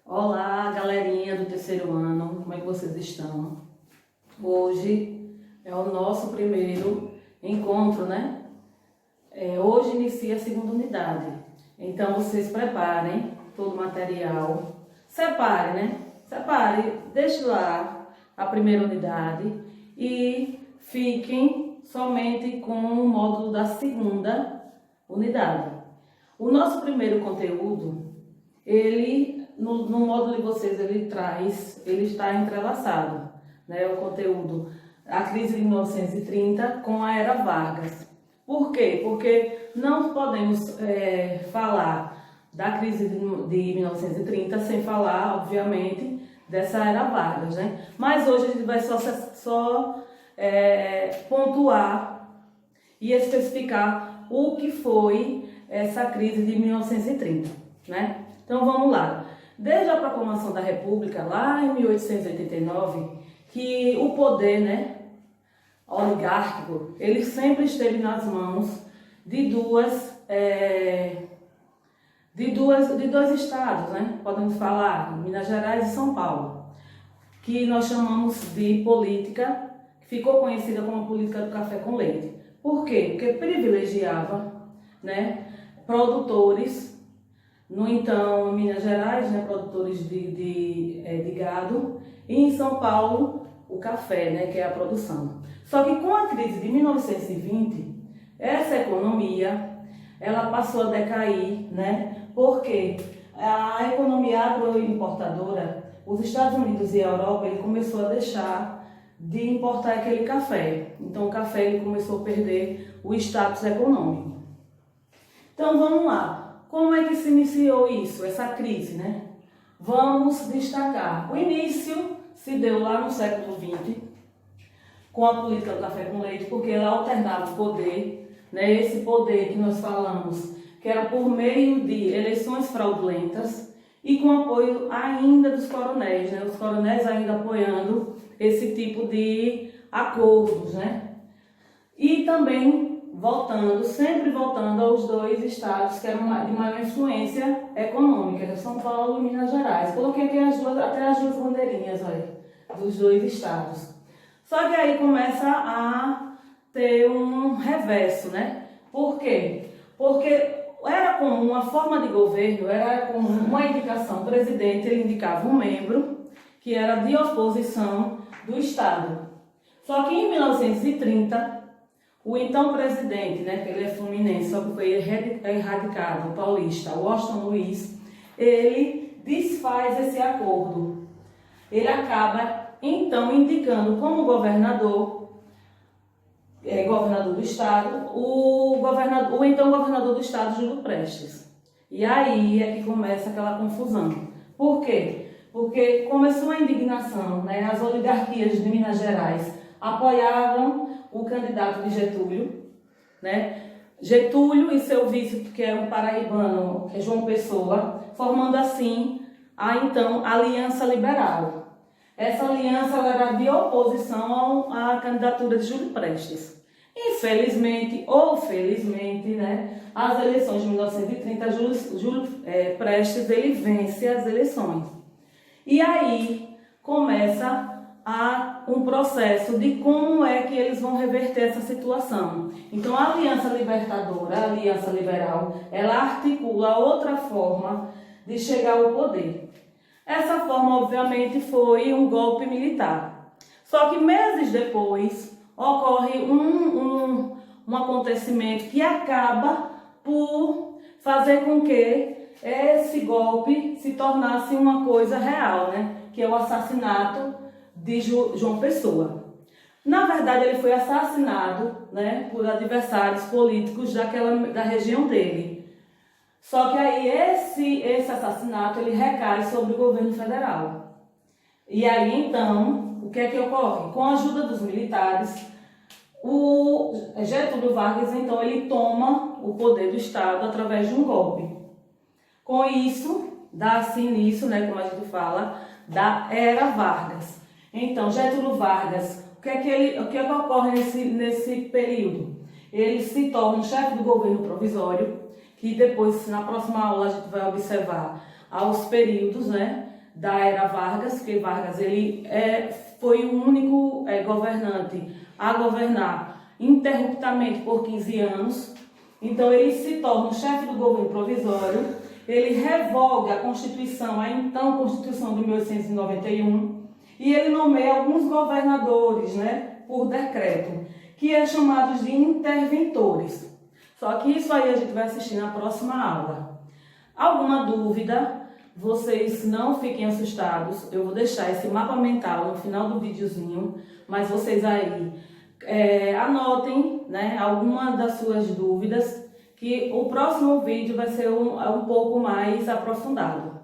Olá, galerinha do terceiro ano, como é que vocês estão? Hoje é o nosso primeiro encontro, né? Hoje inicia a segunda unidade, então vocês preparem todo o material, separe, né? Separe, deixe lá a primeira unidade e fiquem somente com o módulo da segunda unidade. O nosso primeiro conteúdo, no módulo de vocês, ele está entrelaçado, né? O conteúdo, a crise de 1930 com a era Vargas. Por quê? Porque não podemos falar da crise de 1930 sem falar, obviamente, dessa era Vargas, né? Mas hoje a gente vai só pontuar e especificar o que foi essa crise de 1930, né? Então vamos lá. Desde a proclamação da República, lá em 1889, que o poder, né, oligárquico, ele sempre esteve nas mãos de dois estados, né? Podemos falar Minas Gerais e São Paulo, que nós chamamos de política, que ficou conhecida como política do café com leite. Por quê? Porque privilegiava, né, produtores, no então, em Minas Gerais, né, produtores de gado, e em São Paulo, o café, né, que é a produção. Só que com a crise de 1920, essa economia, ela passou a decair, né, porque a economia agroimportadora, os Estados Unidos e a Europa, ele começou a deixar de importar aquele café. Então, o café ele começou a perder o status econômico. Então, vamos lá. Como é que se iniciou isso, essa crise, né? Vamos destacar. O início se deu lá no século XX, com a política do café com leite, porque ela alternava o poder, né? Esse poder que nós falamos, que era por meio de eleições fraudulentas e com apoio ainda dos coronéis, né? Os coronéis ainda apoiando esse tipo de acordos, né? E também sempre voltando aos dois estados que eram de maior influência econômica, que São Paulo e Minas Gerais. Coloquei aqui até as duas bandeirinhas aí, dos dois estados. Só que aí começa a ter um reverso, né? Por quê? Porque era comum, a forma de governo, era comum uma indicação, o presidente ele indicava um membro que era de oposição do estado. Só que em 1930, o então presidente, né, que ele é fluminense, só que foi erradicado, paulista, Washington Luiz, ele desfaz esse acordo. Ele acaba, então, indicando como governador do estado, o então governador do estado, Júlio Prestes. E aí é que começa aquela confusão. Por quê? Porque começou a indignação, né, as oligarquias de Minas Gerais apoiavam o candidato de Getúlio, né? Getúlio e seu vice, que é um paraibano, que é João Pessoa, formando assim a então Aliança Liberal. Essa aliança era de oposição à candidatura de Júlio Prestes. Infelizmente ou felizmente, né, as eleições de 1930, Júlio Prestes ele vence as eleições. E aí começa um processo de como é que eles vão reverter essa situação. Então, a Aliança Libertadora, a Aliança Liberal, ela articula outra forma de chegar ao poder. Essa forma, obviamente, foi um golpe militar. Só que meses depois, ocorre um acontecimento que acaba por fazer com que esse golpe se tornasse uma coisa real, né? Que é o assassinato de João Pessoa. Na verdade, ele foi assassinado, né, por adversários políticos da região dele. Só que aí esse assassinato ele recai sobre o governo federal. E aí, então, o que é que ocorre? Com a ajuda dos militares, o Getúlio Vargas, então, ele toma o poder do Estado através de um golpe. Com isso, dá-se início, né, como a gente fala, da Era Vargas. Então, Getúlio Vargas, o que é que ocorre nesse período? Ele se torna o chefe do governo provisório, que depois, na próxima aula, a gente vai observar aos períodos, né? da era Vargas, que Vargas foi o único governante a governar interruptamente por 15 anos. Então ele se torna o chefe do governo provisório, ele revoga a Constituição, a então Constituição de 1891, e ele nomeia alguns governadores, né, por decreto, que é chamados de interventores. Só que isso aí a gente vai assistir na próxima aula. Alguma dúvida? Vocês não fiquem assustados, eu vou deixar esse mapa mental no final do videozinho, mas vocês aí anotem, né, alguma das suas dúvidas, que o próximo vídeo vai ser um pouco mais aprofundado.